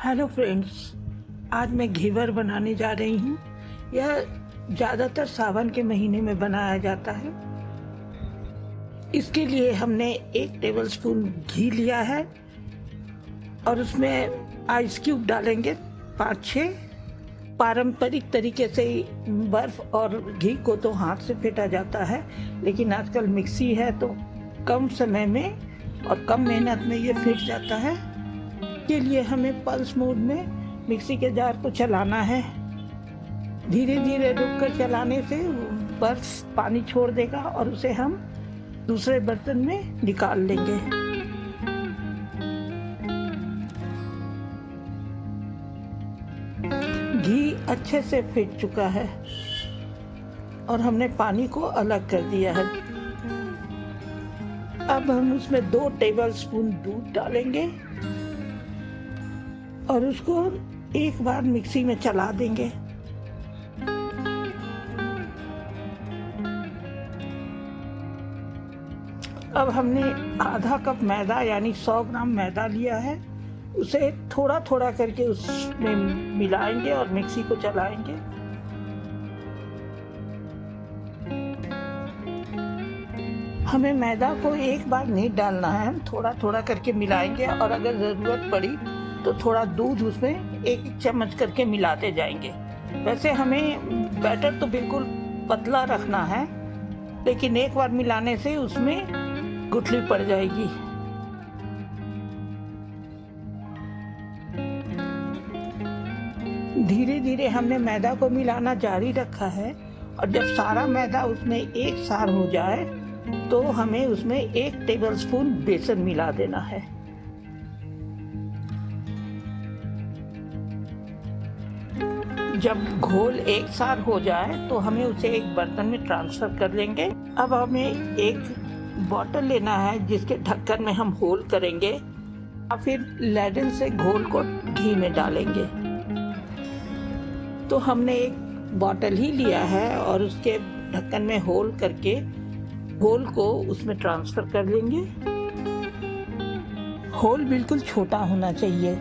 Hello friends, आज मैं घेवर बनाने जा रही हूँ। यह ज़्यादातर सावन के महीने में बनाया जाता है। इसके लिए हमने 1 टेबलस्पून घी लिया है और उसमें आइस क्यूब डालेंगे 5-6। पारंपरिक तरीके से बर्फ़ और घी को तो हाथ से फेंटा जाता है, लेकिन आजकल मिक्सी है तो कम समय में और कम मेहनत में ये फेंट जाता है। के लिए हमें पल्स मोड में मिक्सी के जार को चलाना है। धीरे धीरे रुककर चलाने से बर्फ पानी छोड़ देगा और उसे हम दूसरे बर्तन में निकाल लेंगे। घी अच्छे से फेंट चुका है और हमने पानी को अलग कर दिया है। अब हम उसमें 2 टेबलस्पून दूध डालेंगे और उसको एक बार मिक्सी में चला देंगे। अब हमने आधा कप मैदा यानी 100 ग्राम मैदा लिया है। उसे थोड़ा थोड़ा करके उसमें मिलाएंगे और मिक्सी को चलाएंगे। हमें मैदा को एक बार नहीं डालना है, हम थोड़ा थोड़ा करके मिलाएंगे और अगर ज़रूरत पड़ी तो थोड़ा दूध उसमें 1 चम्मच करके मिलाते जाएंगे। वैसे हमें बैटर तो बिल्कुल पतला रखना है, लेकिन एक बार मिलाने से उसमें गुठली पड़ जाएगी। धीरे धीरे हमने मैदा को मिलाना जारी रखा है और जब सारा मैदा उसमें एक सार हो जाए तो हमें उसमें 1 टेबलस्पून बेसन मिला देना है। जब घोल एक सार हो जाए तो हमें उसे एक बर्तन में ट्रांसफर कर लेंगे। अब हमें एक बॉटल लेना है जिसके ढक्कन में हम होल करेंगे या फिर लैडन से घोल को घी में डालेंगे। तो हमने एक बॉटल ही लिया है और उसके ढक्कन में होल करके घोल को उसमें ट्रांसफर कर लेंगे। होल बिल्कुल छोटा होना चाहिए,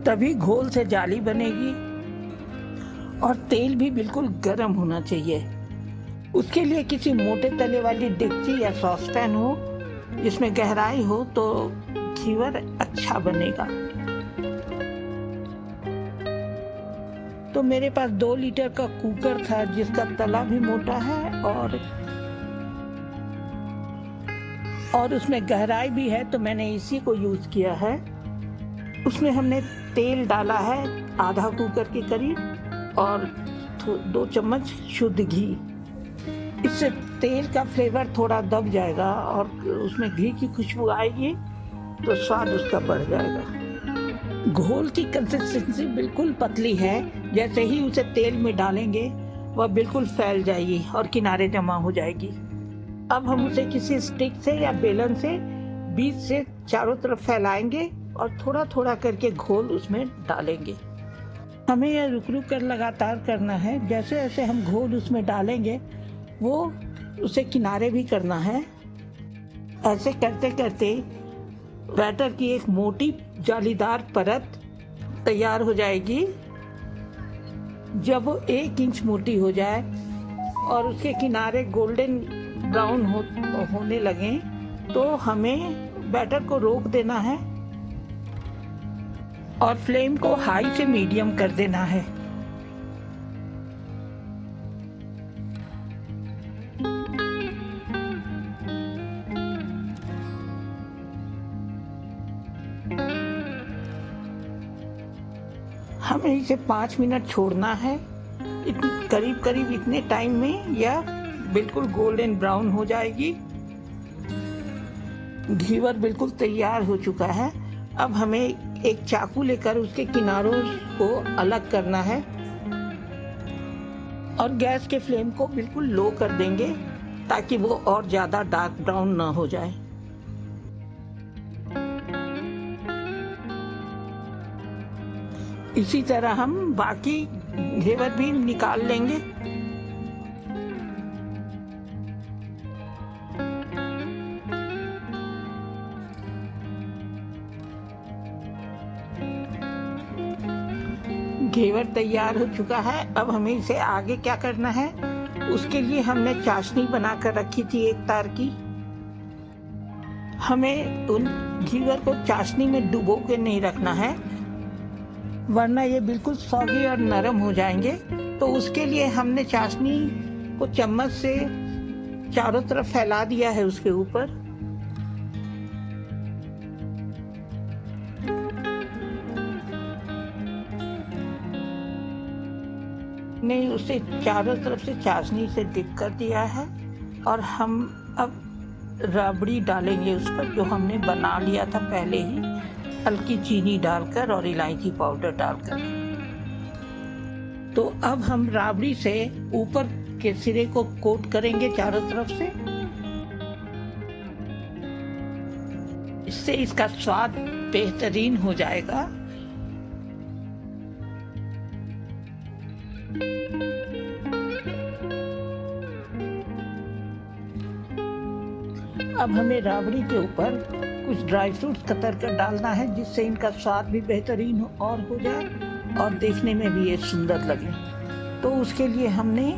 तभी घोल से जाली बनेगी और तेल भी बिल्कुल गर्म होना चाहिए। उसके लिए किसी मोटे तले वाली डेगची या सॉसपैन हो जिसमें गहराई हो तो घेवर अच्छा बनेगा। तो मेरे पास 2 लीटर का कुकर था जिसका तला भी मोटा है और उसमें गहराई भी है, तो मैंने इसी को यूज किया है। उसमें हमने तेल डाला है आधा कुकर के करीब और 2 चम्मच शुद्ध घी। इससे तेल का फ्लेवर थोड़ा दब जाएगा और उसमें घी की खुशबू आएगी तो स्वाद उसका बढ़ जाएगा। घोल की कंसिस्टेंसी बिल्कुल पतली है, जैसे ही उसे तेल में डालेंगे वह बिल्कुल फैल जाएगी और किनारे जमा हो जाएगी। अब हम उसे किसी स्टिक से या बेलन से बीच से चारों तरफ फैलाएंगे और थोड़ा थोड़ा करके घोल उसमें डालेंगे। हमें यह रुक रुक कर लगातार करना है। जैसे जैसे हम घोल उसमें डालेंगे वो उसे किनारे भी करना है। ऐसे करते करते बैटर की एक मोटी जालीदार परत तैयार हो जाएगी। जब वो 1 इंच मोटी हो जाए और उसके किनारे गोल्डन ब्राउन होने लगे तो हमें बैटर को रोक देना है और फ्लेम को हाई से मीडियम कर देना है। हमें इसे 5 मिनट छोड़ना है। करीब करीब इतने टाइम में यह बिल्कुल गोल्डन ब्राउन हो जाएगी। घेवर बिल्कुल तैयार हो चुका है। अब हमें एक चाकू लेकर उसके किनारों को अलग करना है और गैस के फ्लेम को बिल्कुल लो कर देंगे ताकि वो और ज़्यादा डार्क ब्राउन ना हो जाए। इसी तरह हम बाकी घेवर भी निकाल लेंगे। घेवर तैयार हो चुका है। अब हमें इसे आगे क्या करना है, उसके लिए हमने चाशनी बनाकर रखी थी एक तार की। हमें उन घेवर को चाशनी में डुबो के नहीं रखना है, वरना ये बिल्कुल सौगी और नरम हो जाएंगे। तो उसके लिए हमने चाशनी को चम्मच से चारों तरफ फैला दिया है उसके ऊपर। ने उसे चारों तरफ से चाशनी से डिप कर दिया है और हम अब रबड़ी डालेंगे उस पर, जो हमने बना लिया था पहले ही, हल्की चीनी डालकर और इलायची पाउडर डालकर। तो अब हम राबड़ी से ऊपर के सिरे को कोट करेंगे चारों तरफ से। इससे इसका स्वाद बेहतरीन हो जाएगा। अब हमें राबड़ी के ऊपर कुछ ड्राई फ्रूट्स कतर कर डालना है, जिससे इनका स्वाद भी बेहतरीन और हो जाए और देखने में भी ये सुंदर लगे। तो उसके लिए हमने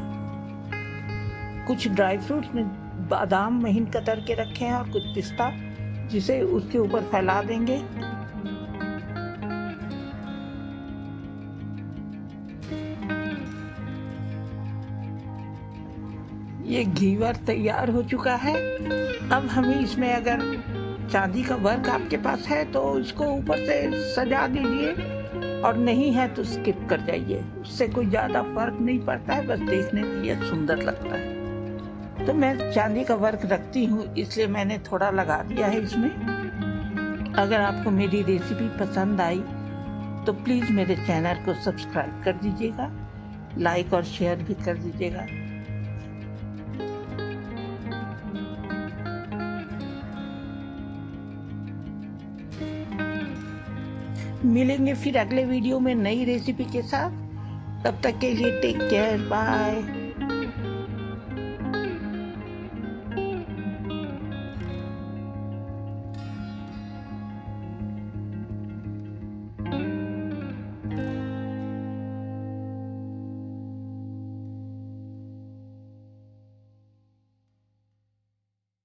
कुछ ड्राई फ्रूट्स में बादाम महीन कतर के रखे हैं और कुछ पिस्ता, जिसे उसके ऊपर फैला देंगे। ये घेवर तैयार हो चुका है। अब हमें इसमें अगर चांदी का वर्क आपके पास है तो इसको ऊपर से सजा दीजिए, और नहीं है तो स्किप कर जाइए, उससे कोई ज़्यादा फर्क नहीं पड़ता है, बस देखने में ये सुंदर लगता है। तो मैं चांदी का वर्क रखती हूँ, इसलिए मैंने थोड़ा लगा दिया है इसमें। अगर आपको मेरी रेसिपी पसंद आई तो प्लीज़ मेरे चैनल को सब्सक्राइब कर दीजिएगा, लाइक और शेयर भी कर दीजिएगा। मिलेंगे फिर अगले वीडियो में नई रेसिपी के साथ। तब तक के लिए टेक केयर, बाय।